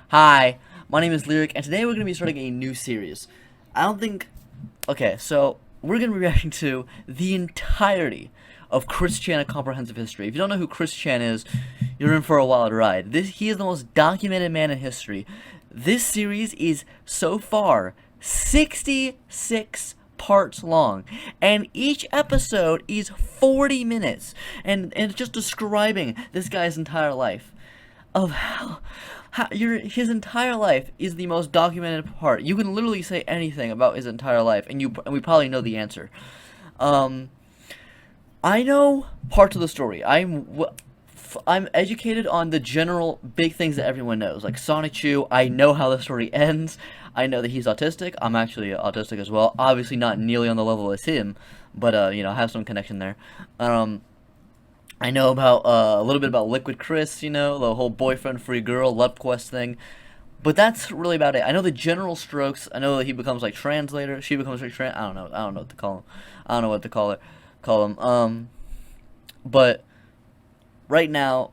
Hi, my name is Lyric, and today we're going to be starting a new series. Okay, so we're going to be reacting to the entirety of Chris Chan: A Comprehensive History. If you don't know who Chris Chan is, you're in for a wild ride. He is the most documented man in history. This series is, so far, 66 parts long, and each episode is 40 minutes, and it's just describing this guy's entire life. Of his entire life is the most documented part. You can literally say anything about his entire life, and we probably know the answer. I know parts of the story. I'm educated on the general big things that everyone knows, like Sonic Chu. I know how the story ends. I know that he's autistic. I'm actually autistic as well. Obviously not nearly on the level as him, but I have some connection there. I know about a little bit about Liquid Chris, the whole boyfriend-free girl love quest thing. But that's really about it. I know the general strokes. I know that he becomes like translator. She becomes like I don't know. I don't know what to call him. I don't know what to call him. But right now,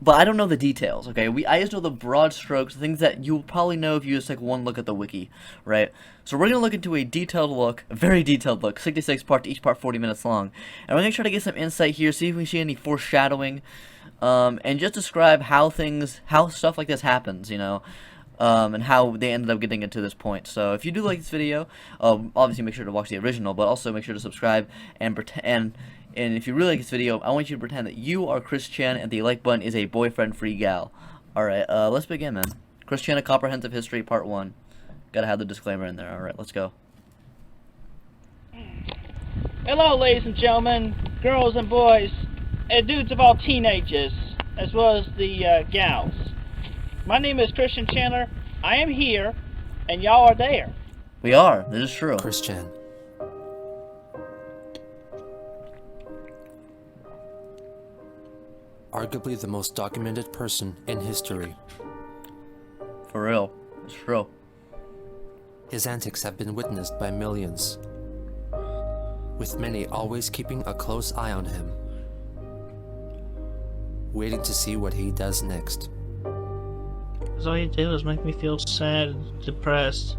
I don't know the details. Okay, I just know the broad strokes, things that you'll probably know if you just take one look at the wiki, right? So we're gonna look into a very detailed look, 66 parts, each part 40 minutes long, and we're gonna try to get some insight here, see if we see any foreshadowing, and just describe how stuff like this happens, and how they ended up getting it to this point. So if you do like this video, obviously make sure to watch the original, but also make sure to subscribe and if you really like this video, I want you to pretend that you are Chris Chan and the like button is a boyfriend-free gal. Alright, let's begin, man. Chris Chan: A Comprehensive History, Part 1. Gotta have the disclaimer in there. Alright, let's go. Hello, ladies and gentlemen, girls and boys, and dudes of all teenagers, as well as the gals. My name is Christian Chandler. I am here, and y'all are there. We are. This is true. Chris Chan. Arguably the most documented person in history. For real. It's true. His antics have been witnessed by millions, with many always keeping a close eye on him, waiting to see what he does next. Because all you do is make me feel sad and depressed.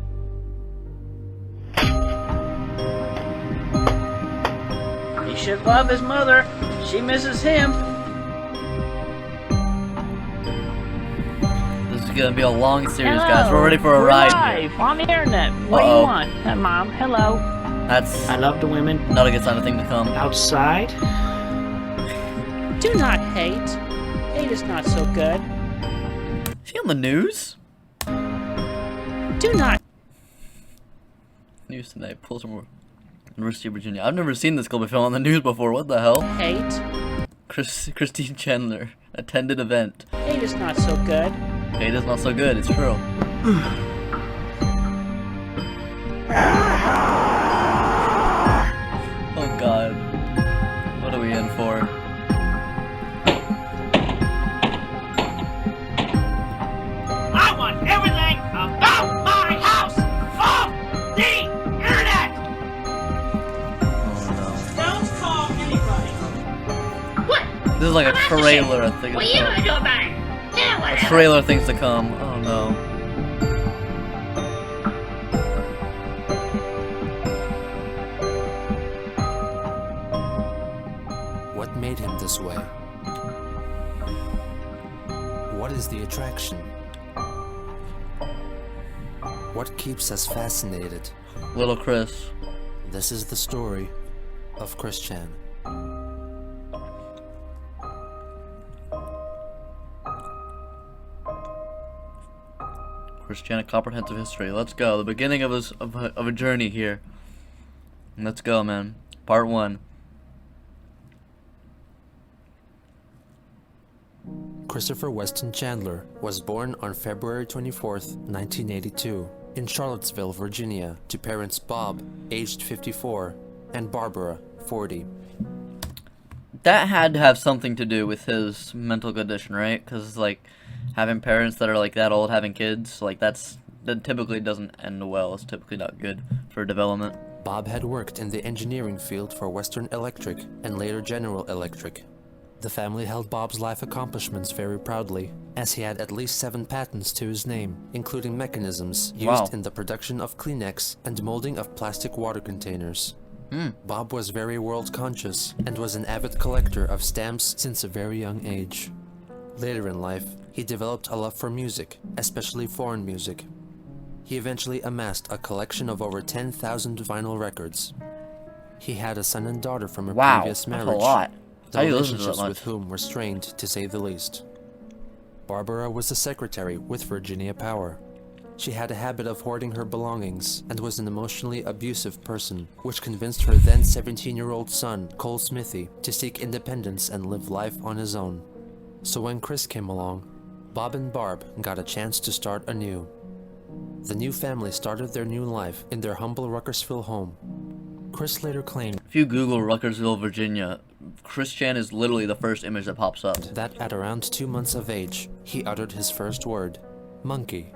He should love his mother. She misses him. This is gonna be a long series, guys. We're ready for a ride. Live on the internet. What do you want? Hey, Mom. Hello. That's I love the women. not a good sign of thing to come. Outside. Do not hate. Hate is not so good. Is he on the news? Do not. News tonight. Pulls from University of Virginia. I've never seen this girl before on the news before. What the hell? Hate. Christine Chandler attended event. Hate is not so good. Hate is not so good. It's true. Oh God. What are we in for? I want everything about my house off the internet! Oh Don't call anybody. What? no. This is like a trailer, I think. What are you gonna do about it? Yeah, A whatever. trailer things to come. Oh no. What made him this way? What is the attraction? What keeps us fascinated? Little Chris. This is the story of Chris Chan. Chris Chan: A Comprehensive History. Let's go. The beginning of a journey here. Let's go, man. Part 1. Christopher Weston Chandler was born on February 24th, 1982, in Charlottesville, Virginia, to parents Bob, aged 54, and Barbara, 40. That had to have something to do with his mental condition, right? Because, like, having parents that are, like, that old having kids, like, that typically doesn't end well. It's typically not good for development. Bob had worked in the engineering field for Western Electric and later General Electric. The family held Bob's life accomplishments very proudly, as he had at least 7 patents to his name, including mechanisms used Wow. in the production of Kleenex and molding of plastic water containers. Bob was very world-conscious and was an avid collector of stamps since a very young age. Later in life, he developed a love for music, especially foreign music. He eventually amassed a collection of over 10,000 vinyl records. He had a son and daughter from a Wow, previous that's marriage, a lot. the How do you listen to that relationships much? with whom were strained to say the least. Barbara was a secretary with Virginia Power. She had a habit of hoarding her belongings and was an emotionally abusive person, which convinced her then 17-year-old son, Cole Smithy, to seek independence and live life on his own. So when Chris came along, Bob and Barb got a chance to start anew. The new family started their new life in their humble Ruckersville home. Chris later claimed If you Google Ruckersville, Virginia, Christian is literally the first image that pops up. that at around 2 months of age, he uttered his first word, monkey.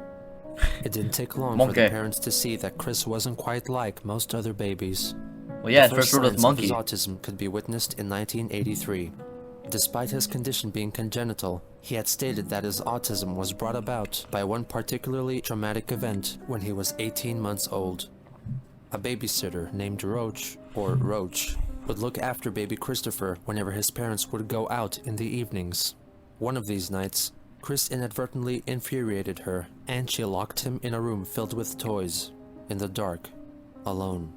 It didn't take long for the Monkey. parents to see that Chris wasn't quite like most other babies. Well, yeah, The his first word was signs monkey. of his autism could be witnessed in 1983. Despite his condition being congenital, he had stated that his autism was brought about by one particularly traumatic event when he was 18 months old. A babysitter named Roach, or Roach, would look after baby Christopher whenever his parents would go out in the evenings. One of these nights, Chris inadvertently infuriated her, and she locked him in a room filled with toys, in the dark, alone.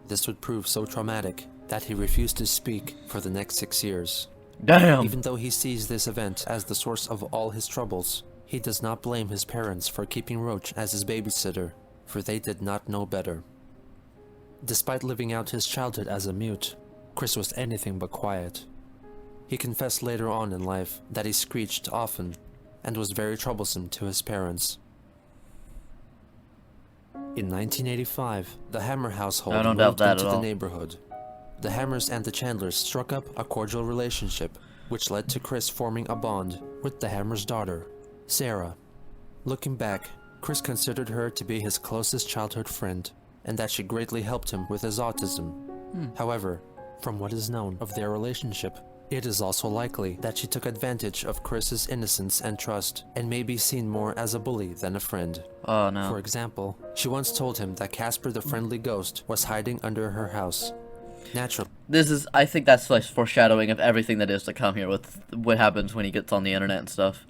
This would prove so traumatic that he refused to speak for the next 6 years. Damn! Even though he sees this event as the source of all his troubles, he does not blame his parents for keeping Roach as his babysitter, for they did not know better. Despite living out his childhood as a mute, Chris was anything but quiet. He confessed later on in life that he screeched often and was very troublesome to his parents. In 1985, the Hammer household I don't doubt moved that into at the all. neighborhood. The Hammers and the Chandlers struck up a cordial relationship, which led to Chris forming a bond with the Hammer's daughter, Sarah. Looking back, Chris considered her to be his closest childhood friend, and that she greatly helped him with his autism. However, from what is known of their relationship, it is also likely that she took advantage of Chris's innocence and trust, and may be seen more as a bully than a friend. Oh no. For example, she once told him that Casper the Friendly Ghost was hiding under her house. Naturally, I think that's like foreshadowing of everything that is to come here with what happens when he gets on the internet and stuff.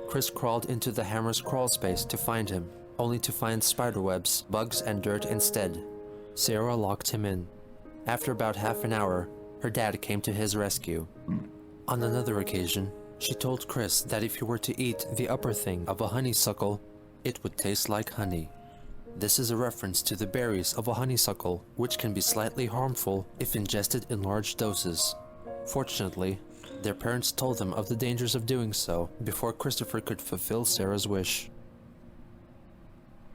Chris crawled into the Hammer's crawl space to find him, only to find spiderwebs, bugs, and dirt instead. Sarah locked him in. After about half an hour, her dad came to his rescue. On another occasion, she told Chris that if he were to eat the upper thing of a honeysuckle, it would taste like honey. This is a reference to the berries of a honeysuckle, which can be slightly harmful if ingested in large doses. Fortunately, their parents told them of the dangers of doing so before Christopher could fulfill Sarah's wish.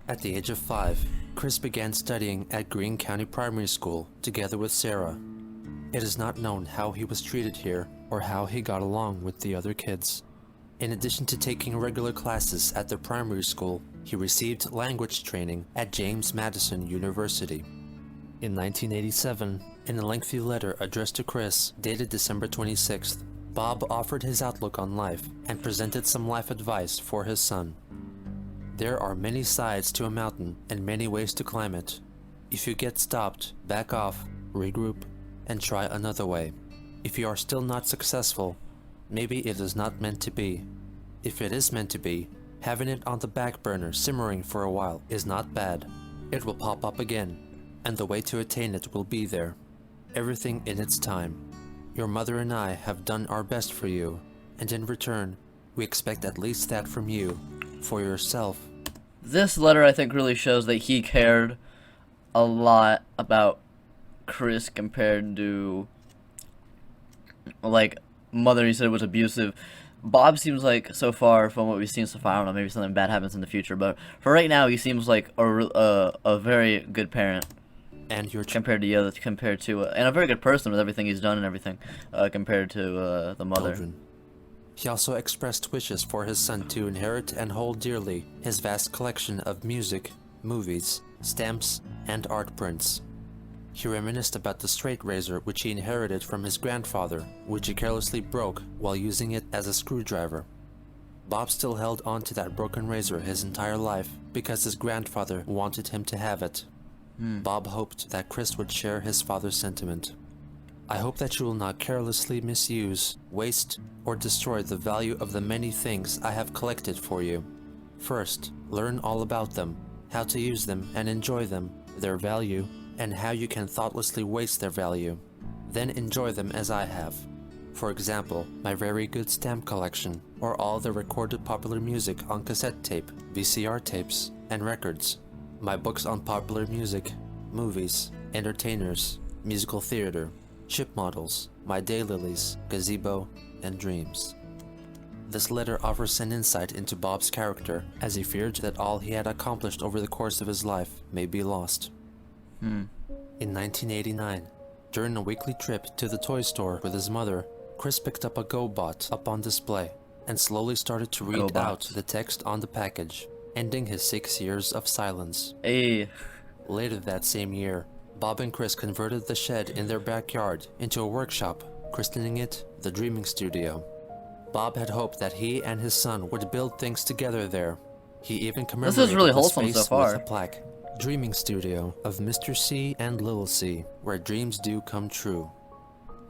At the age of 5, Chris began studying at Greene County Primary School together with Sarah. It is not known how he was treated here or how he got along with the other kids. In addition to taking regular classes at the primary school, he received language training at James Madison University. In 1987, in a lengthy letter addressed to Chris, dated December 26th, Bob offered his outlook on life and presented some life advice for his son. There are many sides to a mountain and many ways to climb it. If you get stopped, back off, regroup, and try another way. If you are still not successful, maybe it is not meant to be. If it is meant to be, having it on the back burner simmering for a while is not bad. It will pop up again, and the way to attain it will be there. Everything in its time. Your mother and I have done our best for you, and in return, we expect at least that from you, for yourself. This letter, I think, really shows that he cared a lot about Chris compared to, like, mother, he said was abusive. Bob seems like, so far, from what we've seen so far, I don't know, maybe something bad happens in the future, but for right now, he seems like a very good parent. And your compared to and a very good person with everything he's done and everything, compared to the mother. children. He also expressed wishes for his son to inherit and hold dearly his vast collection of music, movies, stamps, and art prints. He reminisced about the straight razor which he inherited from his grandfather, which he carelessly broke while using it as a screwdriver. Bob still held on to that broken razor his entire life because his grandfather wanted him to have it. Bob hoped that Chris would share his father's sentiment. I hope that you will not carelessly misuse, waste, or destroy the value of the many things I have collected for you. First, learn all about them, how to use them and enjoy them, their value, and how you can thoughtlessly waste their value. Then enjoy them as I have. For example, my very good stamp collection, or all the recorded popular music on cassette tape, VCR tapes, and records. My books on popular music, movies, entertainers, musical theater, ship models, my daylilies, gazebo, and dreams. This letter offers an insight into Bob's character, as he feared that all he had accomplished over the course of his life may be lost. In 1989, during a weekly trip to the toy store with his mother, Chris picked up a GoBot up on display and slowly started to read out the text on the package, ending his 6 years of silence. Hey. Later that same year, Bob and Chris converted the shed in their backyard into a workshop, christening it the Dreaming Studio. Bob had hoped that he and his son would build things together there. He even commemorated This is really the wholesome space so far. with a plaque, Dreaming Studio of Mr. C and Little C, where dreams do come true.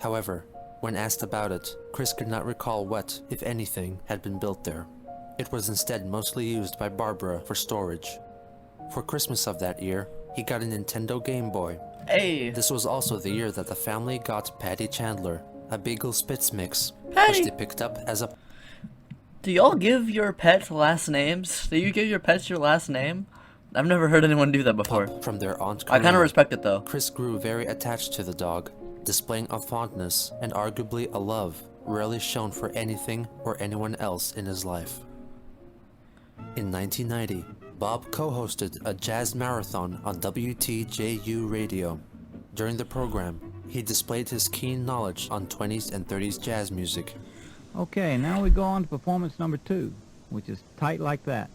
However, when asked about it, Chris could not recall what, if anything, had been built there. It was instead mostly used by Barbara for storage. For Christmas of that year, he got a Nintendo Game Boy. Hey. This was also the year that the family got Patty Chandler, a Beagle Spitz mix, Patty. which they picked up as a Do y'all give your pets last names? Do you give your pets your last name? I've never heard anyone do that before. pup from their aunt I kind of Corinne. respect it though. Chris grew very attached to the dog, displaying a fondness and arguably a love rarely shown for anything or anyone else in his life. In 1990, Bob co-hosted a jazz marathon on WTJU radio. During the program, he displayed his keen knowledge on 20s and 30s jazz music. Okay, now we go on to performance number 2, which is Tight Like That.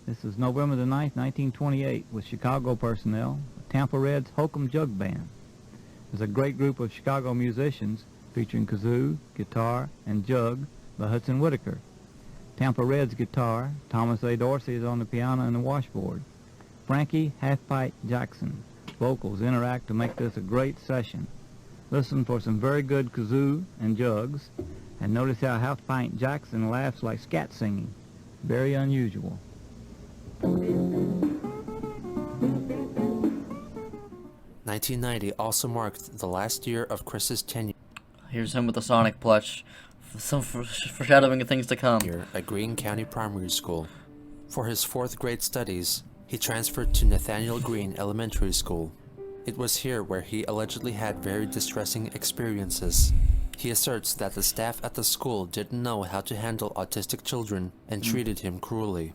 This is November the 9th, 1928, with Chicago personnel, the Tampa Red's Hokum Jug Band. There's a great group of Chicago musicians featuring kazoo, guitar, and jug by Hudson Whitaker. Tampa Red's guitar, Thomas A. Dorsey is on the piano and the washboard. Frankie Halfpipe Jackson vocals interact to make this a great session. Listen for some very good kazoo and jugs, and notice how Halfpipe Jackson laughs like scat singing. Very unusual. 1990 also marked the last year of Chris's tenure Here's him with the Sonic plush. Some foreshadowing of things to come. at Greene County Primary School. For his 4th grade studies, he transferred to Nathaniel Greene Elementary School. It was here where he allegedly had very distressing experiences. He asserts that the staff at the school didn't know how to handle autistic children and treated him cruelly.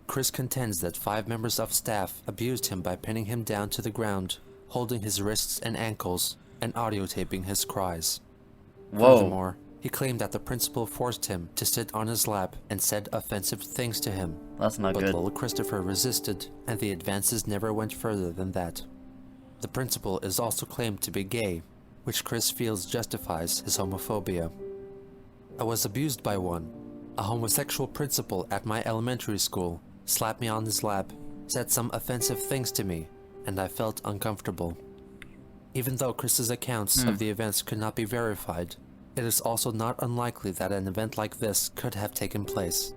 Chris contends that 5 members of staff abused him by pinning him down to the ground, holding his wrists and ankles, and audiotaping his cries. Whoa. Furthermore, he claimed that the principal forced him to sit on his lap and said offensive things to him. That's not But good. little Christopher resisted, and the advances never went further than that. The principal is also claimed to be gay, which Chris feels justifies his homophobia. I was abused by one. A homosexual principal at my elementary school slapped me on his lap, said some offensive things to me, and I felt uncomfortable. Even though Chris's accounts of the events could not be verified, it is also not unlikely that an event like this could have taken place.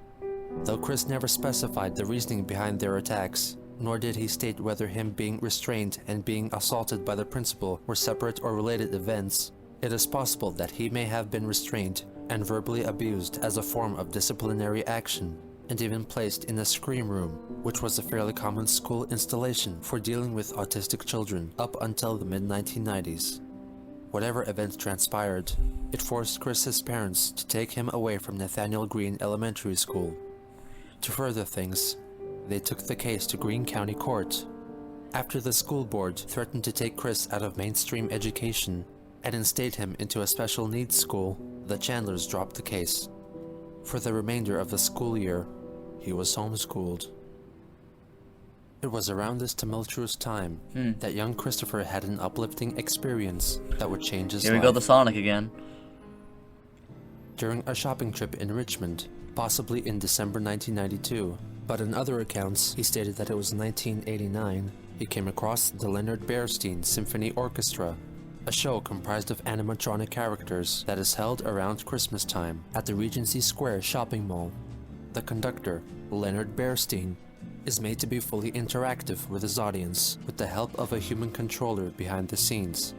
Though Chris never specified the reasoning behind their attacks, nor did he state whether him being restrained and being assaulted by the principal were separate or related events, it is possible that he may have been restrained and verbally abused as a form of disciplinary action, and even placed in a scream room, which was a fairly common school installation for dealing with autistic children up until the mid-1990s. Whatever events transpired, it forced Chris's parents to take him away from Nathaniel Greene Elementary School. To further things, they took the case to Greene County Court. After the school board threatened to take Chris out of mainstream education and instate him into a special needs school, the Chandlers dropped the case. For the remainder of the school year, he was homeschooled. It was around this tumultuous time that young Christopher had an uplifting experience that would change his Here we life. go, the Sonic again. During a shopping trip in Richmond, possibly in December 1992, but in other accounts he stated that it was 1989, he came across the Leonard Bernstein Symphony Orchestra, a show comprised of animatronic characters that is held around Christmas time at the Regency Square shopping mall. The conductor, Leonard Bernstein, is made to be fully interactive with his audience with the help of a human controller behind the scenes.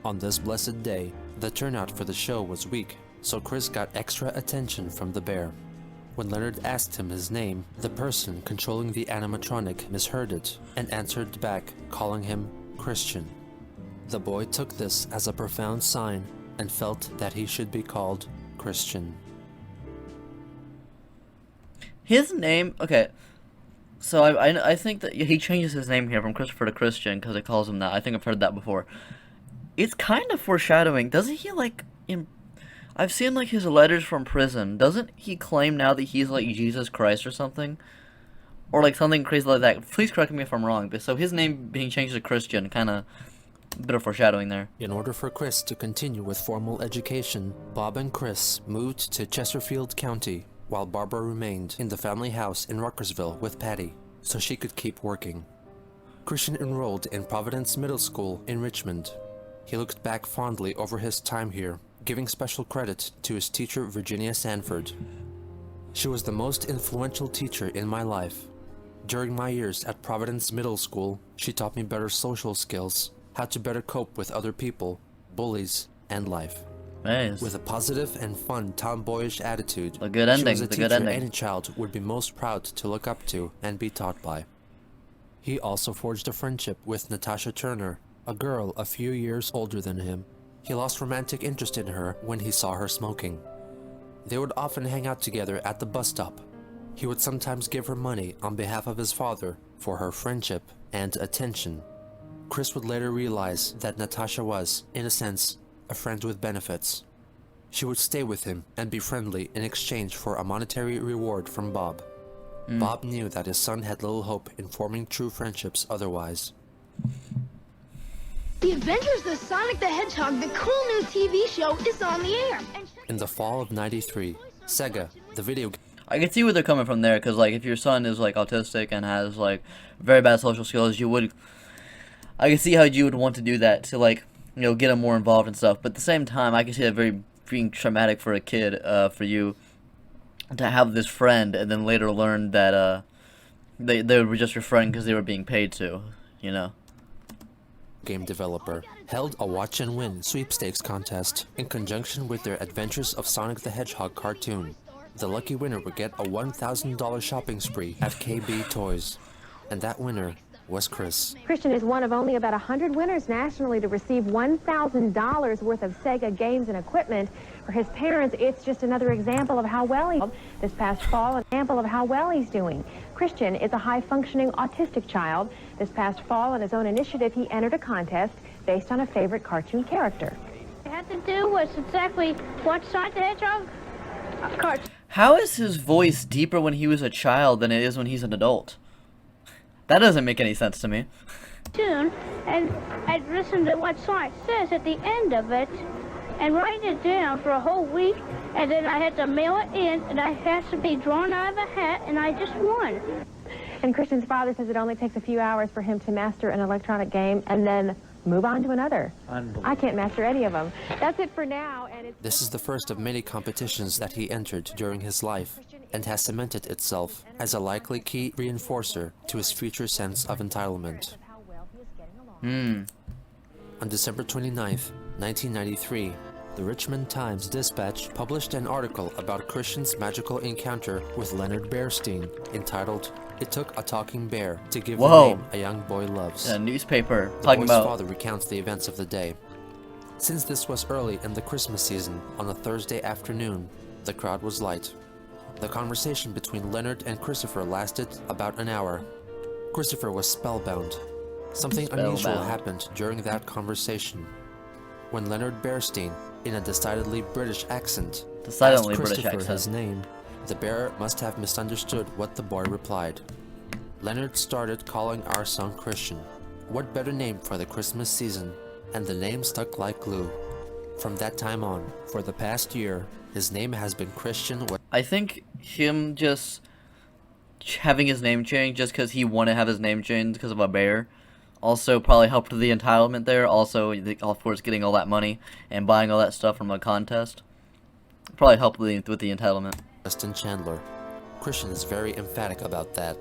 On this blessed day, the turnout for the show was weak, so Chris got extra attention from the bear. When Leonard asked him his name, the person controlling the animatronic misheard it and answered back, calling him Christian. The boy took this as a profound sign and felt that he should be called Christian. His name, okay. So I think that he changes his name here from Christopher to Christian because it calls him that. I think I've heard that before. It's kind of foreshadowing. Doesn't he like I've seen like his letters from prison. Doesn't he claim now that he's like Jesus Christ or something? Or like something crazy like that. Please correct me if I'm wrong. But so his name being changed to Christian, kind of a bit of foreshadowing there. In order for Chris to continue with formal education, Bob and Chris moved to Chesterfield County, while Barbara remained in the family house in Ruckersville with Patty, so she could keep working. Christian enrolled in Providence Middle School in Richmond. He looked back fondly over his time here, giving special credit to his teacher Virginia Sanford. She was the most influential teacher in my life. During my years at Providence Middle School, she taught me better social skills, how to better cope with other people, bullies, and life. Nice. With a positive and fun tomboyish attitude, A good she ending, was a the teacher good ending. any child would be most proud to look up to and be taught by. He also forged a friendship with Natasha Turner, a girl a few years older than him. He lost romantic interest in her when he saw her smoking. They would often hang out together at the bus stop. He would sometimes give her money on behalf of his father for her friendship and attention. Chris would later realize that Natasha was, in a sense, a friend with benefits. She would stay with him and be friendly in exchange for a monetary reward from Bob. Bob knew that his son had little hope in forming true friendships otherwise. The Adventures of Sonic the Hedgehog, the cool new TV show, is on the air. In the fall of '93, Sega, the video I can see where they're coming from there, because like if your son is like autistic and has like very bad social skills, I can see how you would want to do that to like, you know, get him more involved and stuff. But at the same time, I can see that being traumatic for a kid, for you to have this friend and then later learn that they were just your friend because they were being paid to, you know. game developer held a watch and win sweepstakes contest in conjunction with their Adventures of Sonic the Hedgehog cartoon. The lucky winner would get a $1,000 shopping spree at KB Toys, and that winner was Chris. Christian is one of only about 100 winners nationally to receive $1,000 worth of Sega games and equipment. For his parents, it's just another example of how well this past fall, an example of how well he's doing. Christian is a high-functioning autistic child. This past fall, on his own initiative, he entered a contest based on a favorite cartoon character. What I had to do was exactly watch Sonic the Hedgehog cartoon. How is his voice deeper when he was a child than it is when he's an adult? That doesn't make any sense to me. And I'd listen to what Sonic says at the end of it and write it down for a whole week, and then I had to mail it in, and I had to be drawn out of a hat, and I just won. And Christian's father says it only takes a few hours for him to master an electronic game and then move on to another. I can't master any of them. That's it for now, and it's... This is the first of many competitions that he entered during his life, and has cemented itself as a likely key reinforcer to his future sense of entitlement. On December 29th, 1993, the Richmond Times-Dispatch published an article about Christian's magical encounter with Leonard Bernstein, entitled, "It Took a Talking Bear to Give the Name a Young Boy Loves." A newspaper The talking boy's about... father recounts the events of the day. Since this was early in the Christmas season, on a Thursday afternoon, the crowd was light. The conversation between Leonard and Christopher lasted about an hour. Christopher was spellbound. Something unusual happened during that conversation. When Leonard Bernstein, in a decidedly British accent, asked Christopher his name, the bear must have misunderstood what the boy replied. Leonard started calling our son Christian. What better name for the Christmas season? And the name stuck like glue. From that time on, for the past year, his name has been Christian. I think him just having his name changed just because he wanted to have his name changed because of a bear also probably helped with the entitlement there. Also, of course, getting all that money and buying all that stuff from a contest probably helped with the entitlement. Christian Chandler. Christian is very emphatic about that.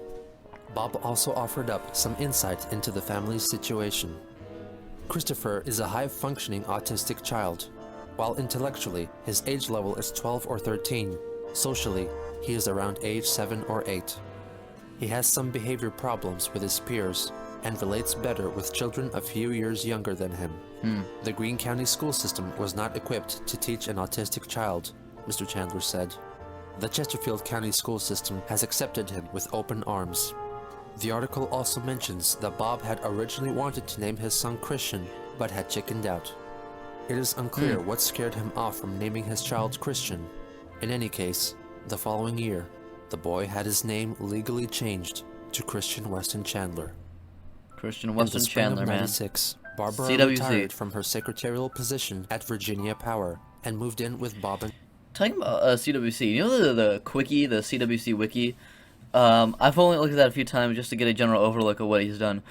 Bob also offered up some insight into the family's situation. Christopher is a high-functioning autistic child. While intellectually, his age level is 12 or 13, socially, he is around age 7 or 8. He has some behavior problems with his peers and relates better with children a few years younger than him. The Greene County school system was not equipped to teach an autistic child, Mr. Chandler said. The Chesterfield County school system has accepted him with open arms. The article also mentions that Bob had originally wanted to name his son Christian, but had chickened out. It is unclear what scared him off from naming his child Christian. In any case, the following year, the boy had his name legally changed to Christian Weston Chandler. Christian Weston Chandler, man. In the spring of '96, Barbara CWC. retired from her secretarial position at Virginia Power and moved in with Bob and... Talking about CWC, you know the quickie, the CWC wiki? I've only looked at that a few times just to get a general overlook of what he's done.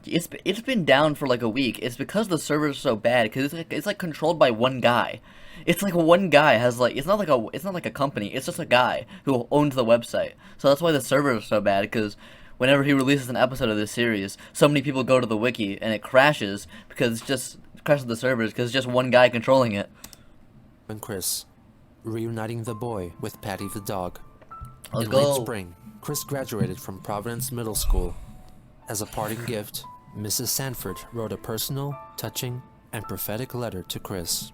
It's been down for like a week. It's because the servers are so bad, because it's like controlled by one guy. It's like one guy has like it's not like a company. It's just a guy who owns the website. So that's why the servers are so bad, because whenever he releases an episode of this series, so many people go to the wiki and it crashes because crashes the servers because it's just one guy controlling it. and Chris, reuniting the boy with Patty the dog. Let's In go. late spring, Chris graduated from Providence Middle School. As a parting gift, Mrs. Sanford wrote a personal, touching, and prophetic letter to Chris.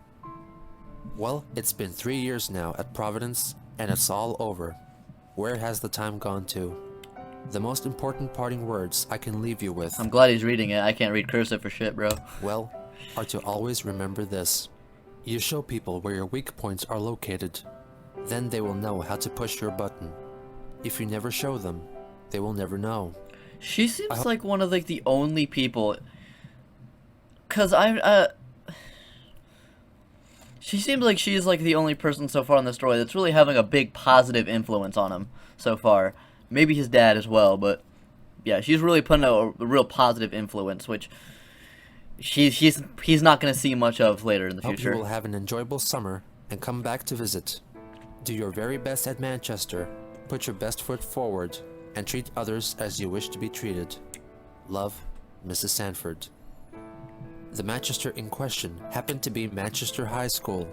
Well, it's been 3 years now at Providence, and it's all over. Where has the time gone to? The most important parting words I can leave you with, I'm glad he's reading it. I can't read cursive for shit, bro. well, are to always remember this. You show people where your weak points are located. Then they will know how to push your button. If you never show them, they will never know. She seems I ho- like one of like the only people, cause she seems like she's like the only person so far in the story that's really having a big positive influence on him so far. Maybe his dad as well, but yeah, she's really putting a real positive influence, which he's not gonna see much of later in the Hope you future. will have an enjoyable summer and come back to visit. Do your very best at Manchester, put your best foot forward, and treat others as you wish to be treated. Love, Mrs. Sanford. The Manchester in question happened to be Manchester High School,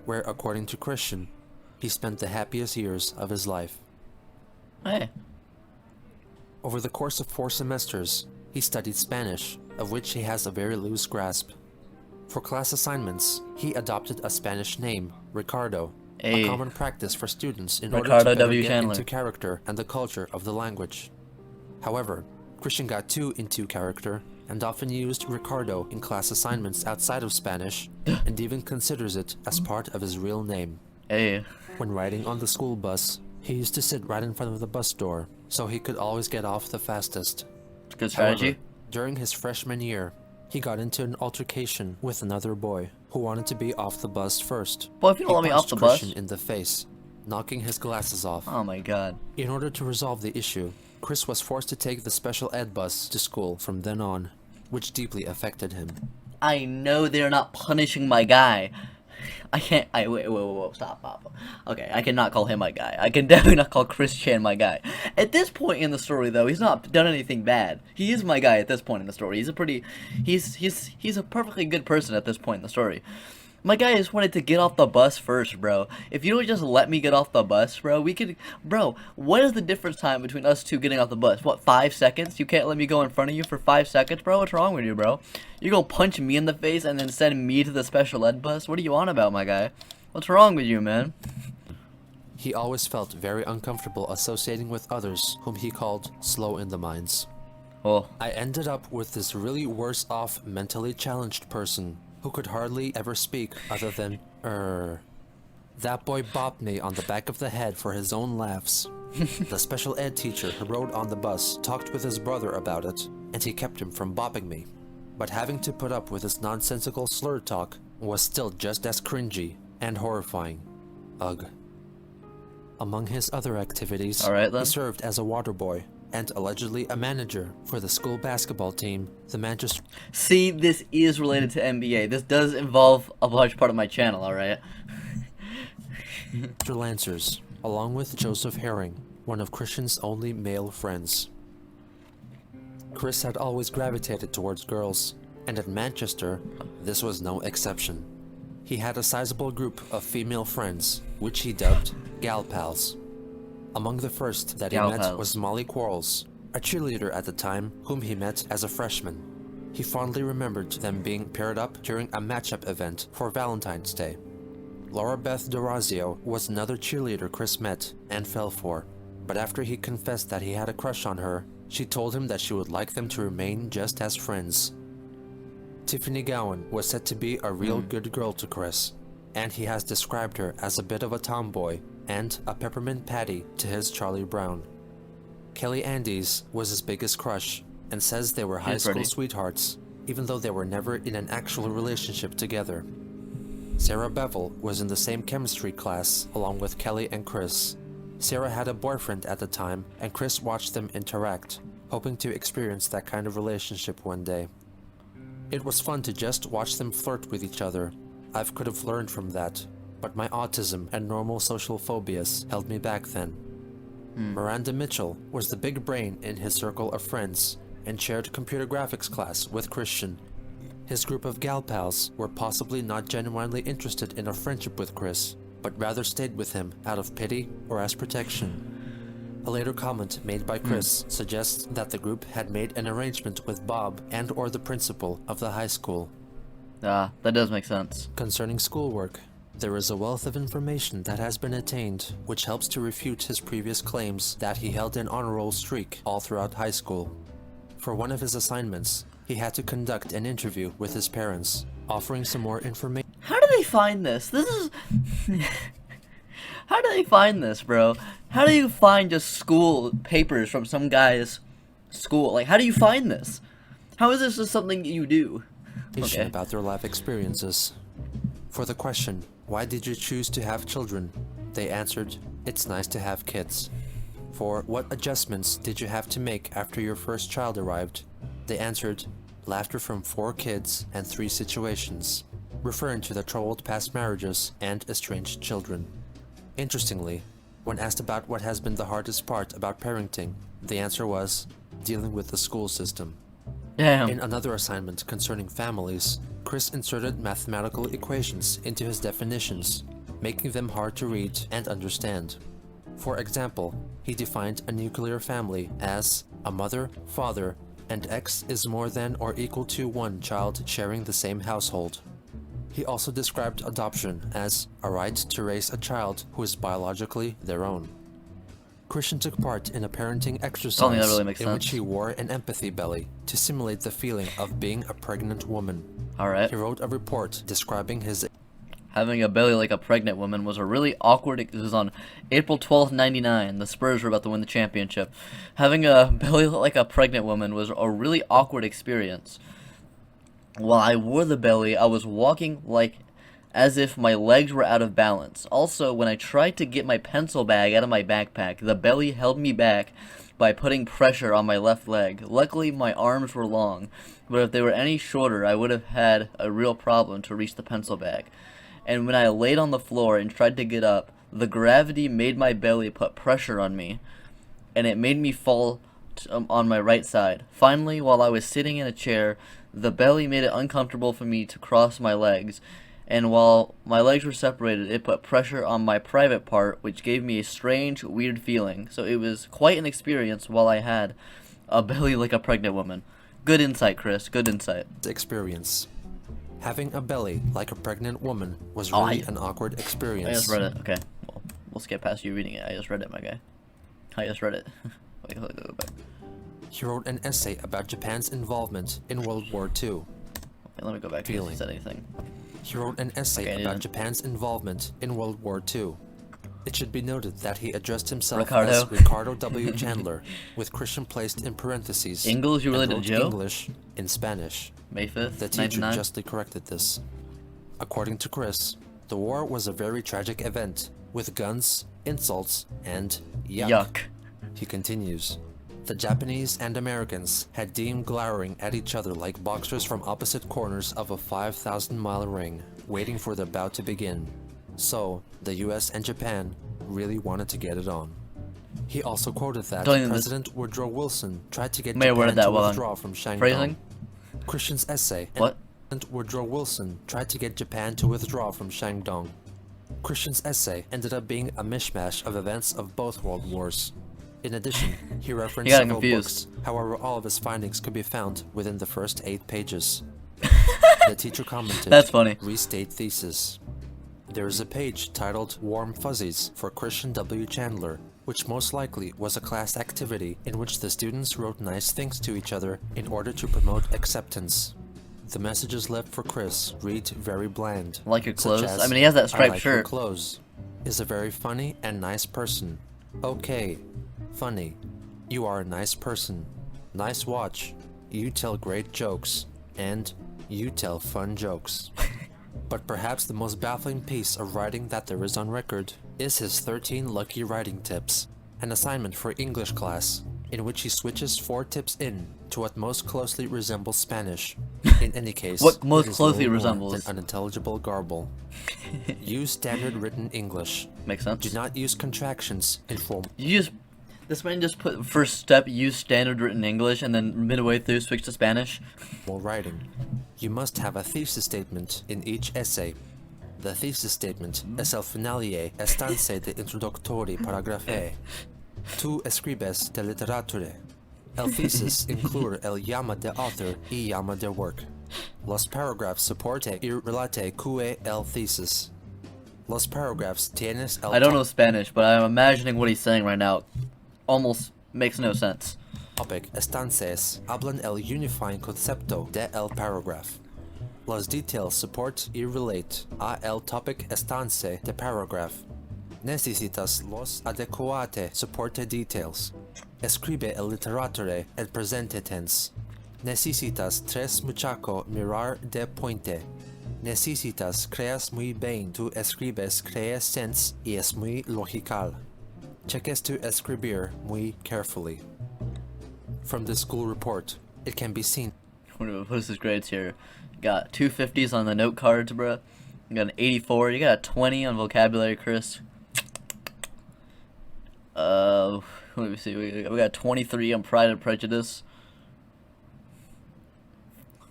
where, according to Christian, he spent the happiest years of his life. Hey, Over the course of 4 semesters, he studied Spanish, of which he has a very loose grasp. For class assignments, he adopted a Spanish name, Ricardo, Hey. a common practice for students in Ricardo order to better W. get Chandler. into character and the culture of the language. However, Christian got too into character and often used Ricardo in class assignments outside of Spanish and even considers it as part of his real name. hey, When riding on the school bus, he used to sit right in front of the bus door so he could always get off the fastest. good strategy. However, during his freshman year, he got into an altercation with another boy who wanted to be off the bus first. Boy, if you don't He let me off punched the bus. Christian in the face, knocking his glasses off. Oh my god. In order to resolve the issue, Chris was forced to take the special ed bus to school from then on, which deeply affected him. I know they're not punishing my guy. I can't. Wait, stop, Papa. Okay, I cannot call him my guy. I can definitely not call Chris Chan my guy. At this point in the story, though, he's not done anything bad. He is my guy at this point in the story. He's a perfectly good person at this point in the story. My guy just wanted to get off the bus first, bro. If you don't just let me get off the bus, bro, bro, what is the difference time between us two getting off the bus? What, 5 seconds? You can't let me go in front of you for 5 seconds, bro? What's wrong with you, bro? You're gonna punch me in the face and then send me to the special ed bus? What are you on about, my guy? What's wrong with you, man? He always felt very uncomfortable associating with others whom he called slow in the minds. Oh, I ended up with this really worse off mentally challenged person who could hardly ever speak other than That boy bopped me on the back of the head for his own laughs. The special ed teacher who rode on the bus talked with his brother about it, and he kept him from bopping me. But having to put up with his nonsensical slur talk was still just as cringy and horrifying. Ugh. Among his other activities, All right, then. he served as a water boy and allegedly a manager for the school basketball team, the Manchester See, this is related to NBA. This does involve a large part of my channel, alright? Lancers, along with Joseph Herring, one of Christian's only male friends. Chris had always gravitated towards girls, and at Manchester, this was no exception. He had a sizable group of female friends, which he dubbed gal pals. Among the first that he Gal met pals. was Molly Quarles, a cheerleader at the time whom he met as a freshman. He fondly remembered them being paired up during a matchup event for Valentine's Day. Laura Beth Dorazio was another cheerleader Chris met and fell for, but after he confessed that he had a crush on her, she told him that she would like them to remain just as friends. Tiffany Gowan was said to be a real good girl to Chris, and he has described her as a bit of a tomboy and a peppermint patty to his Charlie Brown. Kelly Andes was his biggest crush and says they were high She's school pretty. sweethearts, even though they were never in an actual relationship together. Sarah Bevel was in the same chemistry class along with Kelly and Chris. Sarah had a boyfriend at the time, and Chris watched them interact, hoping to experience that kind of relationship one day. It was fun to just watch them flirt with each other. I could have learned from that, but my autism and normal social phobias held me back then. Miranda Mitchell was the big brain in his circle of friends and shared computer graphics class with Christian. His group of gal pals were possibly not genuinely interested in a friendship with Chris, but rather stayed with him out of pity or as protection. A later comment made by Chris suggests that the group had made an arrangement with Bob and or the principal of the high school. Ah, that does make sense. Concerning schoolwork, there is a wealth of information that has been attained which helps to refute his previous claims that he held an honor roll streak all throughout high school. For one of his assignments, he had to conduct an interview with his parents, offering some more information. How do they find this? This is... How do they find this, bro? How do you find just school papers from some guy's school? Like, how do you find this? How is this just something you do? Okay. About their life experiences. For the question, why did you choose to have children? They answered, it's nice to have kids. For what adjustments did you have to make after your first child arrived? They answered, laughter from 4 kids and 3 situations, referring to their troubled past marriages and estranged children. Interestingly, when asked about what has been the hardest part about parenting, the answer was, dealing with the school system. Damn. In another assignment concerning families, Chris inserted mathematical equations into his definitions, making them hard to read and understand. For example, he defined a nuclear family as a mother, father, and X is more than or equal to 1 child sharing the same household. He also described adoption as a right to raise a child who is biologically their own. Christian took part in a parenting exercise Something that really makes in which sense. he wore an empathy belly to simulate the feeling of being a pregnant woman. Alright. He wrote a report describing his Having a belly like a pregnant woman was a really awkward... This was on April 12th, 99. The Spurs were about to win the championship. Having a belly like a pregnant woman was a really awkward experience. While I wore the belly, I was walking like as if my legs were out of balance. Also, when I tried to get my pencil bag out of my backpack, the belly held me back by putting pressure on my left leg. Luckily, my arms were long, but if they were any shorter, I would have had a real problem to reach the pencil bag. And when I laid on the floor and tried to get up, the gravity made my belly put pressure on me, and it made me fall on my right side. Finally, while I was sitting in a chair, the belly made it uncomfortable for me to cross my legs, and while my legs were separated, it put pressure on my private part, which gave me a strange, weird feeling. So it was quite an experience while I had a belly like a pregnant woman. Good insight, Chris. Good insight. experience. Having a belly like a pregnant woman was Oh, really an awkward experience. I just read it. Okay. Well, we'll skip past you reading it. I just read it, my guy. I just read it. Wait, hold on, go back. He wrote an essay about Japan's involvement in World War II. Okay, let me go back to see if he said anything. He wrote an essay Okay, about yeah. Japan's involvement in World War II. It should be noted that he addressed himself Ricardo. as Ricardo W. Chandler, with Christian placed in parentheses. Ingalls, you and related to wrote Joe? English in Spanish. May 5th, The teacher 99. justly corrected this. According to Chris, the war was a very tragic event, with guns, insults, and yuck. He continues. The Japanese and Americans had deemed glowering at each other like boxers from opposite corners of a 5,000-mile ring, waiting for the bout to begin. So, the US and Japan really wanted to get it on. He also quoted that Don't even- President Woodrow Wilson tried to get May have Japan worded that to well. withdraw from Shandong. Phrasing? Christian's essay. What? President Woodrow Wilson tried to get Japan to withdraw from Shandong. Christian's essay ended up being a mishmash of events of both world wars. In addition, he referenced He got several confused. books, however all of his findings could be found within the first 8 pages. The teacher commented, That's funny. Restate thesis. There is a page titled Warm Fuzzies for Christian W. Chandler, which most likely was a class activity in which the students wrote nice things to each other in order to promote acceptance. The messages left for Chris read very bland. Like your such clothes? as, I mean, he has that "I striped like your shirt." clothes. Is a very funny and nice person. Okay. Funny. You are a nice person. Nice watch. You tell great jokes. And you tell fun jokes. But perhaps the most baffling piece of writing that there is on record is his 13 lucky writing tips, an assignment for English class, in which he switches 4 tips in to what most closely resembles Spanish. In any case, What most it is closely little more resembles. than unintelligible garble. Use standard written English. Makes sense. Do not use contractions in formal This man just put first step, use standard written English, and then midway through switch to Spanish. writing. You must have a thesis statement in each essay. The thesis statement es el finale estance de introductori paragrafe. Tu escribes de literature. El thesis incluye el llama de author y llama de work. Los paragraphs soporte y relate que el thesis. Los paragraphs tienes el I don't know Spanish, but I'm imagining what he's saying right now. Almost makes no sense. topic estancias hablan el unifying concepto de el paragraph. Los details support y relate a el topic estance de paragraph. Necesitas los adecuate soporte details. Escribe el literature el presente tense. Necesitas tres muchacho mirar de puente. Necesitas creas muy bien tu escribes creas sense y es muy logical. Cheques tu escribir muy carefully. From the school report, it can be seen What's his grades here? Got 250s on the note cards, bruh. You got an 84. You got a 20 on vocabulary, Chris. Let me see. We got 23 on Pride and Prejudice.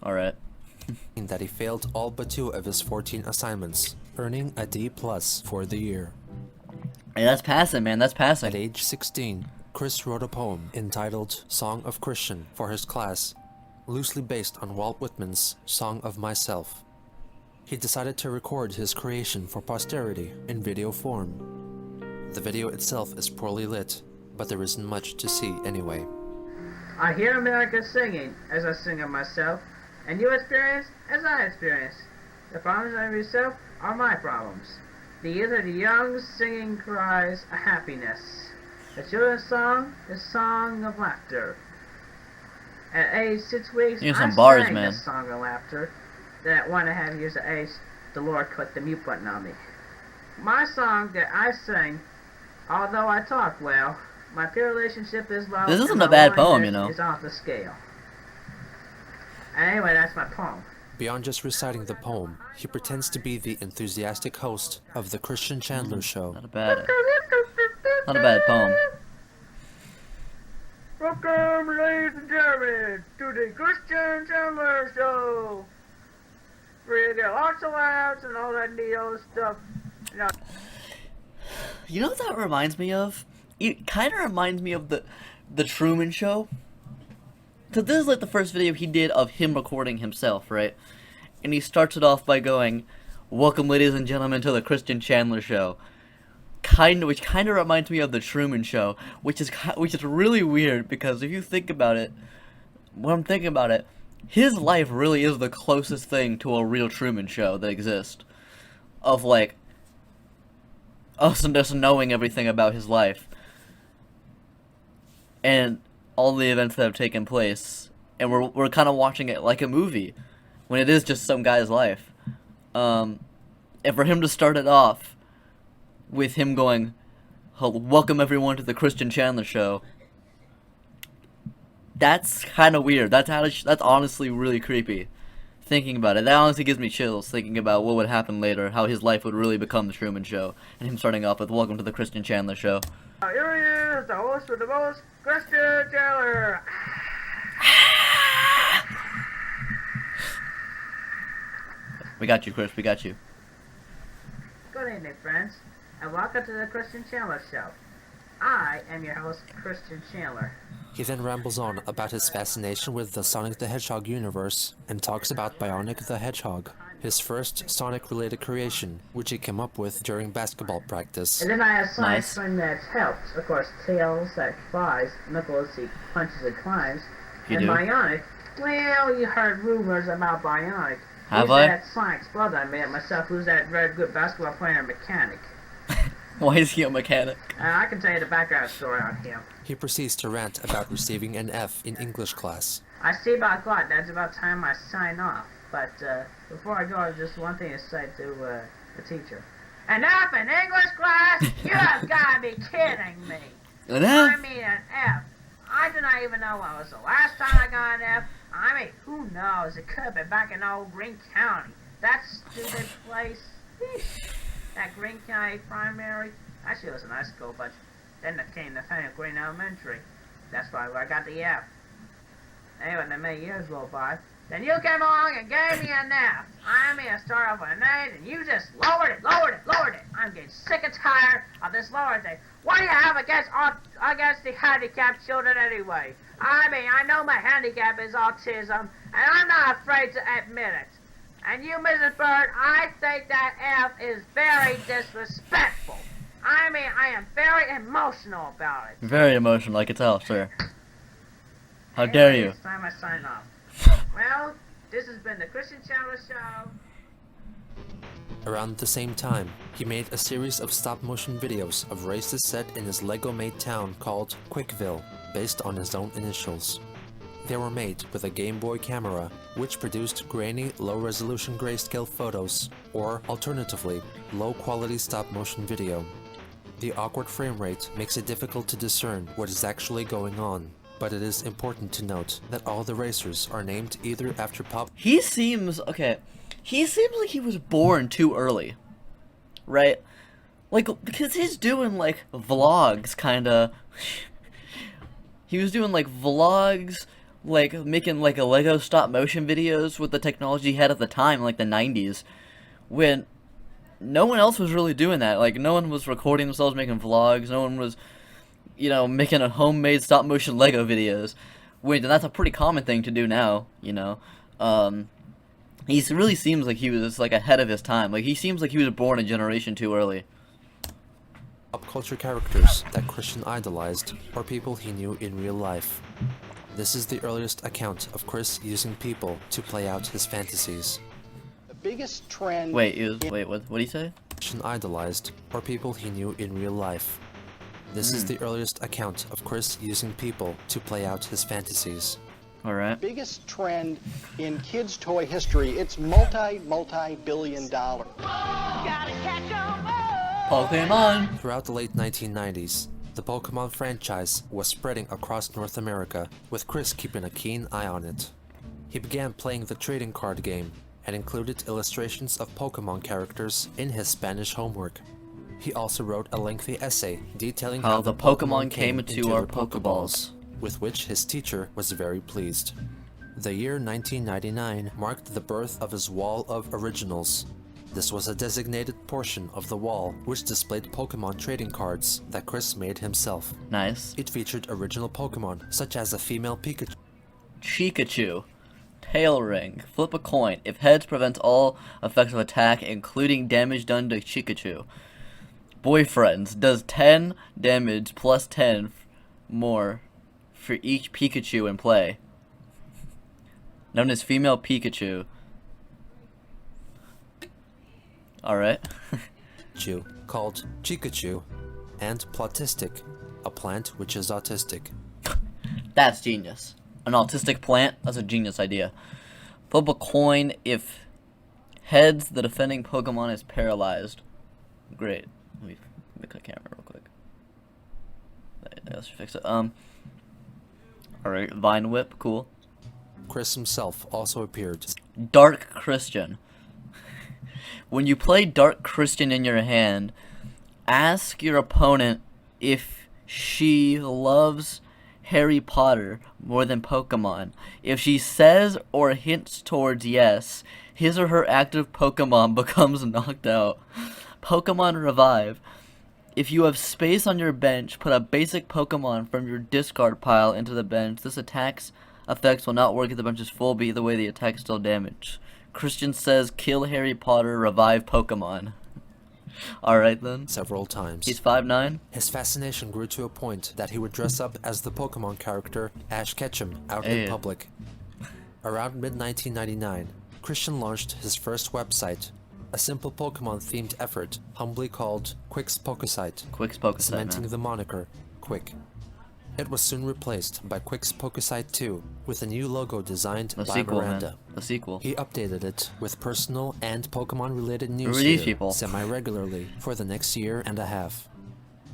All right. that he failed all but 2 of his 14 assignments, earning a D+ for the year. Hey, that's passing, man. That's At passing. age 16, Chris wrote a poem entitled Song of Christian for his class, loosely based on Walt Whitman's Song of Myself. He decided to record his creation for posterity in video form. The video itself is poorly lit, but there isn't much to see anyway. I hear America singing as I sing of myself, and you experience as I experience. The problems of yourself are my problems. These are the young singing cries of happiness. The children's song is song of laughter. At age 6 weeks, You need I some bars, sang man. this song of laughter. Then at 1.5 years of age, the Lord clicked the mute button on me. My song that I sing, although I talk well, my pure relationship is love. This and isn't my a bad poem, loneliness you know. Is off the scale. Anyway, that's my poem. Beyond just reciting the poem, he pretends to be the enthusiastic host of the Christian Chandler Show. Not a bad poem. Welcome, ladies and gentlemen, to the Christian Chandler Show. Where you get lots of laughs and all that neat old stuff. You know, You know what that reminds me of? It kind of reminds me of the Truman Show. So this is like the first video he did of him recording himself, right? And he starts it off by going, "Welcome, ladies and gentlemen, to the Christian Chandler Show." Which kind of reminds me of the Truman Show, which is really weird because if you think about it, when I'm thinking about it, his life really is the closest thing to a real Truman Show that exists. Of like us just knowing everything about his life and all the events that have taken place, and we're kind of watching it like a movie when it is just some guy's life. And for him to start it off with him going, "Welcome everyone to the Christian Chandler Show," that's kind of weird. That's honestly really creepy. Thinking about it, that honestly gives me chills. Thinking about what would happen later, how his life would really become the Truman Show, and him starting off with "Welcome to the Christian Chandler Show." Here he is, the host with the most, Christian Chandler. We got you, Chris. We got you. Good evening, friends, and welcome to the Christian Chandler Show. I am your host, Christian Chandler. He then rambles on about his fascination with the Sonic the Hedgehog universe and talks about Bionic the Hedgehog, his first Sonic-related creation, which he came up with during basketball practice. And then I have Sonic Nice. Swing that helps. Of course, Tails that flies, Knuckles he punches and climbs, You and do? Bionic, well, you heard rumors about Bionic. Have Who's I? that Sonic's brother I made it myself, who's that very good basketball player and mechanic. Why is he a mechanic? I can tell you the background story on him. He proceeds to rant about receiving an F in English class. I see about that. That's about time I sign off. But before I go, there's just one thing to say to the teacher. An F in English class? You have got to be kidding me. An I F? mean an F. I do not even know when was the last time I got an F. I mean, who knows? It could have been back in old Green County. That stupid place. That Green County primary. Actually, it was a nice school, but then it came to Faneuil Green Elementary. That's why I got the F. Anyway, then many years rolled by. Then you came along and gave me an F. I mean, I started off with an A, and you just lowered it. I'm getting sick and tired of this lower thing. What do you have against the handicapped children anyway? I mean, I know my handicap is autism, and I'm not afraid to admit it. And you, Mrs. Bird, I think that F is very disrespectful. I mean, I am very emotional about it. Very emotional, I can tell, sir. How dare you? It's time I sign off. Well, this has been the Christian Chandler Show. Around the same time, he made a series of stop-motion videos of races set in his Lego-made town called Quickville, based on his own initials. They were made with a Game Boy camera, which produced grainy, low-resolution grayscale photos, or alternatively, low-quality stop-motion video. The awkward frame rate makes it difficult to discern what is actually going on, but it is important to note that all the racers are named either after pop. He seems like he was born too early, right? Like, because he's doing like vlogs, kinda. He was doing like vlogs, like making like a Lego stop motion videos with the technology he had at the time, like the 90s, when no one else was really doing that. Like, no one was recording themselves making vlogs. No one was, making a homemade stop motion Lego videos. And that's a pretty common thing to do now, He really seems like he was like ahead of his time. Like, he seems like he was born a generation too early. Pop culture characters that Christian idolized or people he knew in real life. This is the earliest account of Chris using people to play out his fantasies. The biggest trend. Wait, what did he say? Christian idolized or people he knew in real life. This is the earliest account of Chris using people to play out his fantasies. Alright. Biggest trend in kids' toy history. It's multi-billion dollar. Pokemon! Throughout the late 1990s, the Pokemon franchise was spreading across North America, with Chris keeping a keen eye on it. He began playing the trading card game and included illustrations of Pokemon characters in his Spanish homework. He also wrote a lengthy essay detailing How the Pokemon came into our Pokeballs, with which his teacher was very pleased. The year 1999 marked the birth of his wall of originals. This was a designated portion of the wall which displayed Pokemon trading cards that Chris made himself. Nice. It featured original Pokemon, such as a female Pikachu. Chikachu. Tail ring. Flip a coin. If heads, prevents all effective attack, including damage done to Chikachu. Boyfriends. Does 10 damage plus 10 more for each Pikachu in play. Known as female Pikachu. Alright. Pikachu, called Chikachu, and Plotistic, a plant which is autistic. That's genius. An autistic plant? That's a genius idea. Flip a coin if heads, the defending Pokemon is paralyzed. Great. Let me click camera real quick. Let's fix it. Alright, Vine Whip, cool. Chris himself also appeared. Dark Christian. When you play Dark Christian in your hand, ask your opponent if she loves Harry Potter more than Pokemon. If she says or hints towards yes, his or her active Pokemon becomes knocked out. Pokemon Revive. If you have space on your bench, put a basic Pokemon from your discard pile into the bench. This attack's effects will not work if the bench is full, but either way the attack is still damaged. Christian says kill Harry Potter, revive Pokemon. Alright then. Several times. He's 5'9". His fascination grew to a point that he would dress up as the Pokemon character Ash Ketchum out in public. Around mid-1999, Christian launched his first website, a simple Pokemon-themed effort humbly called Quick's Pokesite, cementing the moniker Quick. It was soon replaced by Quick's Pokesite 2 with a new logo designed by Miranda. The sequel. He updated it with personal and Pokemon-related news semi-regularly for the next year and a half.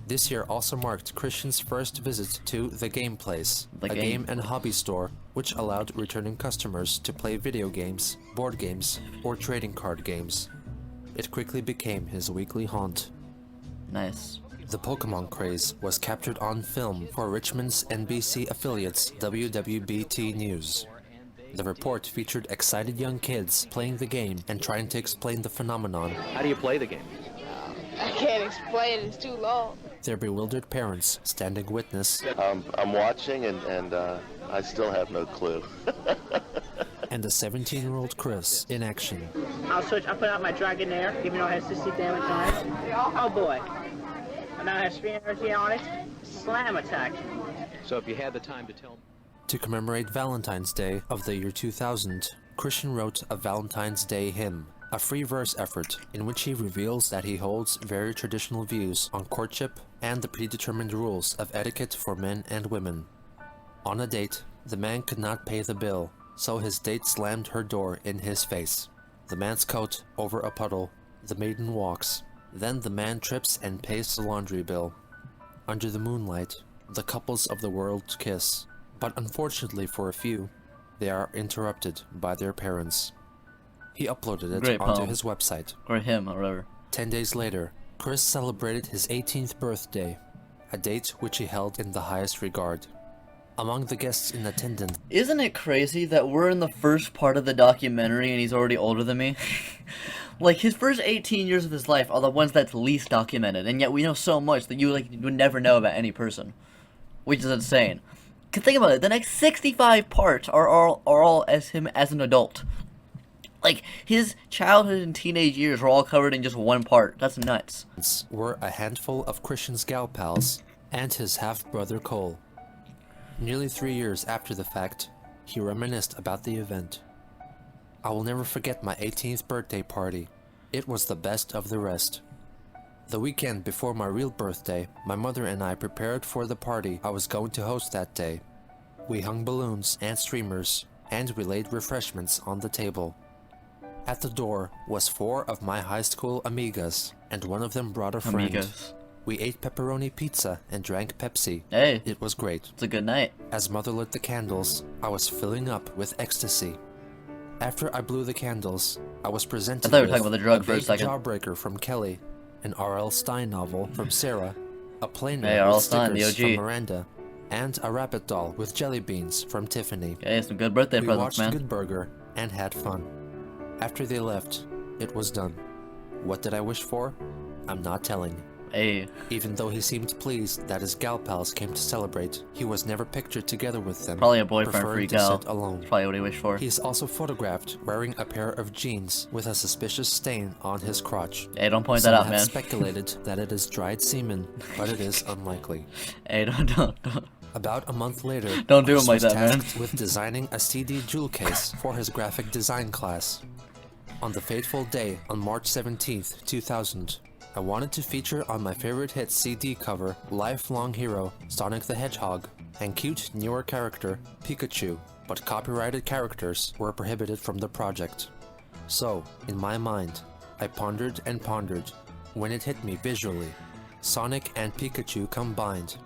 This year also marked Christian's first visit to The Game Place, a game and hobby store which allowed returning customers to play video games, board games, or trading card games. It quickly became his weekly haunt. Nice. The Pokemon craze was captured on film for Richmond's NBC affiliate's WWBT News. The report featured excited young kids playing the game and trying to explain the phenomenon. How do you play the game? I can't explain it, it's too long. Their bewildered parents standing witness. I'm watching and I still have no clue. And a 17-year-old Chris in action. I'll put out my Dragonair, even though it has 60 damage on it. Oh boy. And now it has 3 energy on it. Slam attack. So if you had the time to tell me. To commemorate Valentine's Day of the year 2000, Christian wrote a Valentine's Day hymn, a free verse effort in which he reveals that he holds very traditional views on courtship and the predetermined rules of etiquette for men and women. On a date, the man could not pay the bill, so his date slammed her door in his face. The man's coat over a puddle, the maiden walks. Then the man trips and pays the laundry bill. Under the moonlight, the couples of the world kiss. But unfortunately for a few, they are interrupted by their parents. He uploaded it onto his website. Or him, or whatever. 10 days later, Chris celebrated his 18th birthday, a date which he held in the highest regard. Among the guests in attendance... Isn't it crazy that we're in the first part of the documentary and he's already older than me? Like, his first 18 years of his life are the ones that's least documented, and yet we know so much that you would never know about any person. Which is insane. Cause think about it, the next 65 parts are all as him as an adult. Like, his childhood and teenage years were all covered in just one part. That's nuts. Were a handful of Christian's gal pals and his half-brother Cole. Nearly 3 years after the fact, he reminisced about the event. I will never forget my 18th birthday party. It was the best of the rest. The weekend before my real birthday, my mother and I prepared for the party I was going to host that day. We hung balloons and streamers, and we laid refreshments on the table. At the door was 4 of my high school amigas, and one of them brought a friend. We ate pepperoni pizza and drank Pepsi. Hey, it was great. It's a good night. As mother lit the candles, I was filling up with ecstasy. After I blew the candles, I was presented with talking about the drug for a second. Jawbreaker from Kelly, an R.L. Stein novel from Sarah, a plain with stickers from Miranda, and a rabbit doll with jelly beans from Tiffany. Okay, some good birthday presents, man. We watched Good Burger and had fun. After they left, it was done. What did I wish for? I'm not telling. Hey. Even though he seemed pleased that his gal pals came to celebrate, he was never pictured together with them. Probably a boyfriend for you, gal. Alone. That's probably what he wished for. He's also photographed wearing a pair of jeans with a suspicious stain on his crotch. Hey, don't point that out, man. Some have speculated that it is dried semen, but it is unlikely. Hey, don't. About a month later, Don't do Chris him like was that, man. tasked with designing a CD jewel case for his graphic design class. On the fateful day on March 17th, 2000, I wanted to feature on my favorite hit CD cover lifelong hero Sonic the Hedgehog and cute newer character Pikachu, but copyrighted characters were prohibited from the project. So, in my mind, I pondered and pondered when it hit me visually. Sonic and Pikachu combined.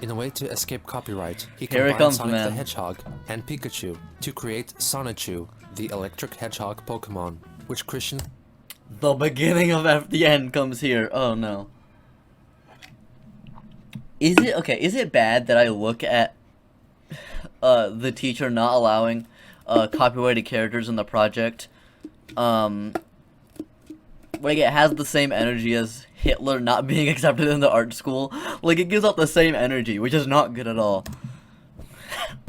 In a way to escape copyright, he Here it combined comes, Sonic man. the Hedgehog and Pikachu to create Sonichu, the electric hedgehog Pokemon, which Christian... The beginning of the end comes here. Oh no. Is it bad that I look at the teacher not allowing copyrighted characters in the project? Like, it has the same energy as Hitler not being accepted in the art school. Like, it gives off the same energy, which is not good at all.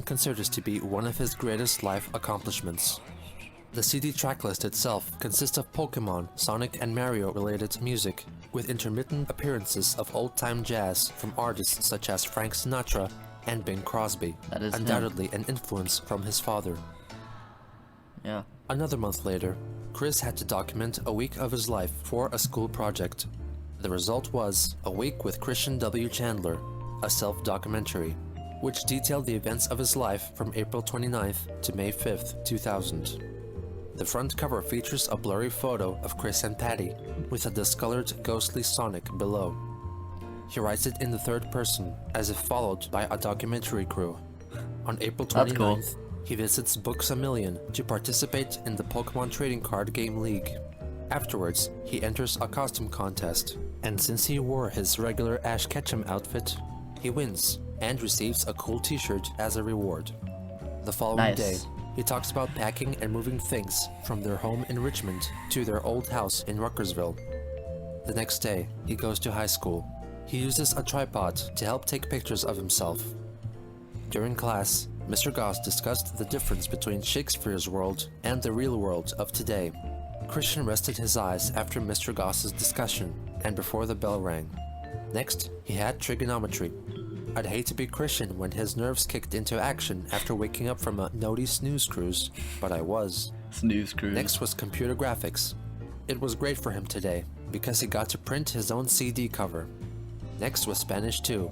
considers to be one of his greatest life accomplishments. The CD tracklist itself consists of Pokemon, Sonic, and Mario-related music, with intermittent appearances of old-time jazz from artists such as Frank Sinatra and Bing Crosby, That is undoubtedly an influence from his father. Yeah. Another month later, Chris had to document a week of his life for a school project. The result was A Week with Christian W. Chandler, a self-documentary, which detailed the events of his life from April 29th to May 5th, 2000. The front cover features a blurry photo of Chris and Patty, with a discolored, ghostly Sonic below. He writes it in the third person, as if followed by a documentary crew. On April That's cool. 29th, he visits Books A Million to participate in the Pokemon Trading Card Game League. Afterwards, he enters a costume contest, and since he wore his regular Ash Ketchum outfit, he wins and receives a cool t-shirt as a reward. The following day, he talks about packing and moving things from their home in Richmond to their old house in Ruckersville. The next day, he goes to high school. He uses a tripod to help take pictures of himself. During class, Mr. Goss discussed the difference between Shakespeare's world and the real world of today. Christian rested his eyes after Mr. Goss's discussion and before the bell rang. Next, he had trigonometry. I'd hate to be Christian when his nerves kicked into action after waking up from a notey snooze cruise, but I was. Snooze cruise. Next was computer graphics. It was great for him today, because he got to print his own CD cover. Next was Spanish 2.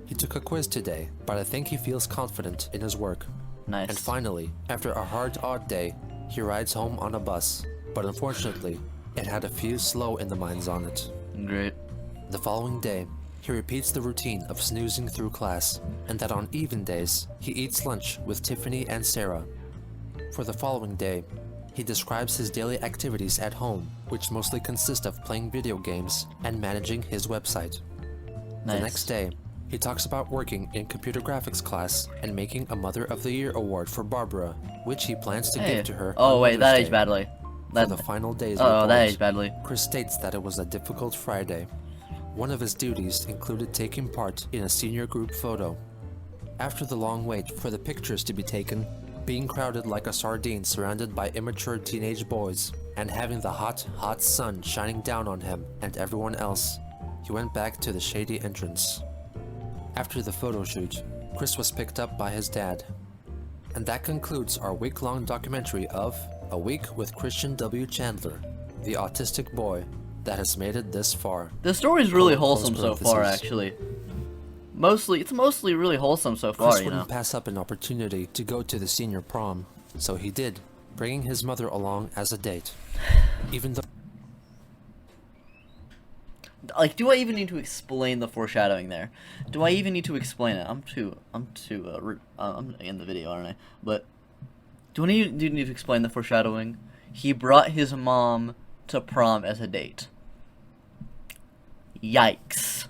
He took a quiz today, but I think he feels confident in his work. Nice. And finally, after a hard, odd day, he rides home on a bus, but unfortunately, it had a few slow in the minds on it. Great. The following day, he repeats the routine of snoozing through class, and that on even days, he eats lunch with Tiffany and Sarah. For the following day, he describes his daily activities at home, which mostly consist of playing video games and managing his website. Nice. The next day, he talks about working in computer graphics class and making a Mother of the Year award for Barbara, which he plans to give to her. Oh on wait, that Mother's aged Day. badly. For the final day's Oh, report, that aged badly. Chris states that it was a difficult Friday. One of his duties included taking part in a senior group photo. After the long wait for the pictures to be taken, being crowded like a sardine surrounded by immature teenage boys, and having the hot, hot sun shining down on him and everyone else, he went back to the shady entrance. After the photo shoot, Chris was picked up by his dad. And that concludes our week-long documentary of A Week with Christian W. Chandler, the autistic boy that has made it this far. The story's really Close wholesome so far, parentheses. actually. It's mostly really wholesome so far, Chris you know. wouldn't pass up an opportunity to go to the senior prom, so he did, bringing his mother along as a date. Even though Like, do I even need to explain the foreshadowing there? Do I even need to explain it? I'm in the video, aren't I? But do I need to explain the foreshadowing? He brought his mom to prom as a date. Yikes.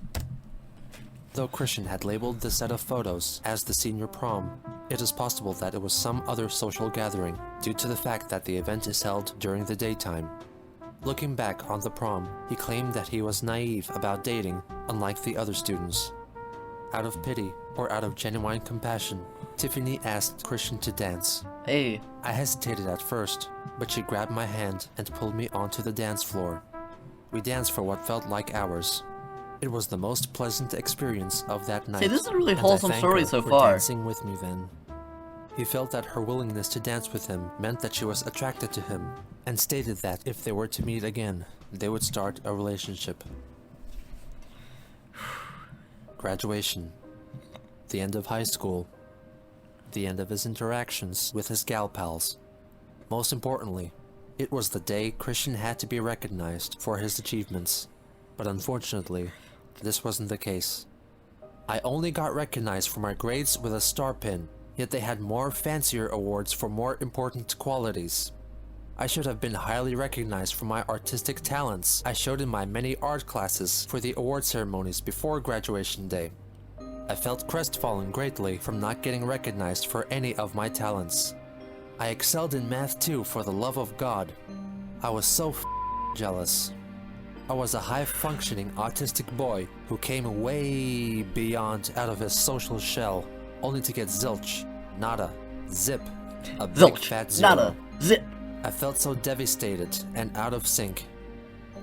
Though Christian had labeled the set of photos as the senior prom, it is possible that it was some other social gathering, due to the fact that the event is held during the daytime. Looking back on the prom, he claimed that he was naive about dating, unlike the other students. Out of pity, or out of genuine compassion, Tiffany asked Christian to dance. Hey. I hesitated at first, but she grabbed my hand and pulled me onto the dance floor. We danced for what felt like hours. It was the most pleasant experience of that night. See, this is a really and I wholesome thank story her so for far. dancing with me then. He felt that her willingness to dance with him meant that she was attracted to him, and stated that if they were to meet again, they would start a relationship. Graduation. The end of high school. The end of his interactions with his gal pals. Most importantly, it was the day Christian had to be recognized for his achievements. But unfortunately, this wasn't the case. I only got recognized for my grades with a star pin, yet they had more fancier awards for more important qualities. I should have been highly recognized for my artistic talents I showed in my many art classes for the award ceremonies before graduation day. I felt crestfallen greatly from not getting recognized for any of my talents. I excelled in math too, for the love of God. I was so jealous. I was a high-functioning autistic boy who came way beyond out of his social shell, only to get zilch, nada, zip, a big Zilch, fat zero. nada, zip. I felt so devastated and out of sync.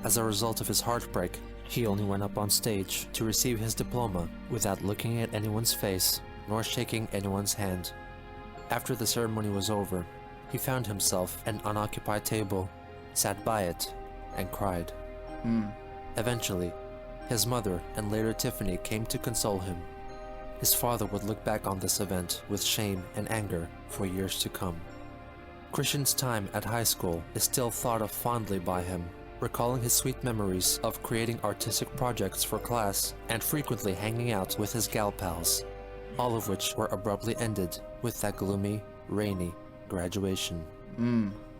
As a result of his heartbreak, he only went up on stage to receive his diploma without looking at anyone's face nor shaking anyone's hand. After the ceremony was over, he found himself an unoccupied table, sat by it, and cried. Eventually, his mother and later Tiffany came to console him. His father would look back on this event with shame and anger for years to come. Christian's time at high school is still thought of fondly by him, recalling his sweet memories of creating artistic projects for class and frequently hanging out with his gal pals, all of which were abruptly ended with that gloomy, rainy graduation.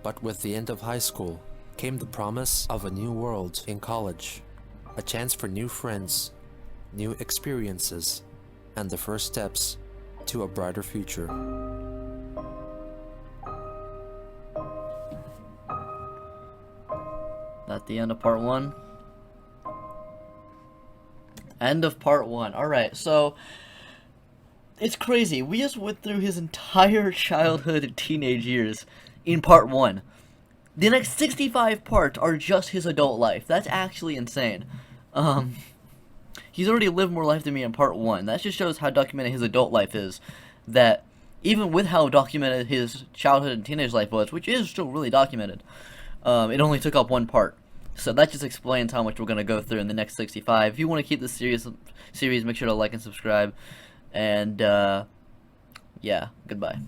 But with the end of high school came the promise of a new world in college, a chance for new friends, new experiences, and the first steps to a brighter future. That's the end of part 1. End of part 1. Alright, so it's crazy. We just went through his entire childhood and teenage years in part 1. The next 65 parts are just his adult life. That's actually insane. He's already lived more life than me in part 1. That just shows how documented his adult life is. That even with how documented his childhood and teenage life was, which is still really documented, it only took up 1 part. So that just explains how much we're going to go through in the next 65. If you want to keep this series, make sure to like and subscribe. And, yeah, goodbye.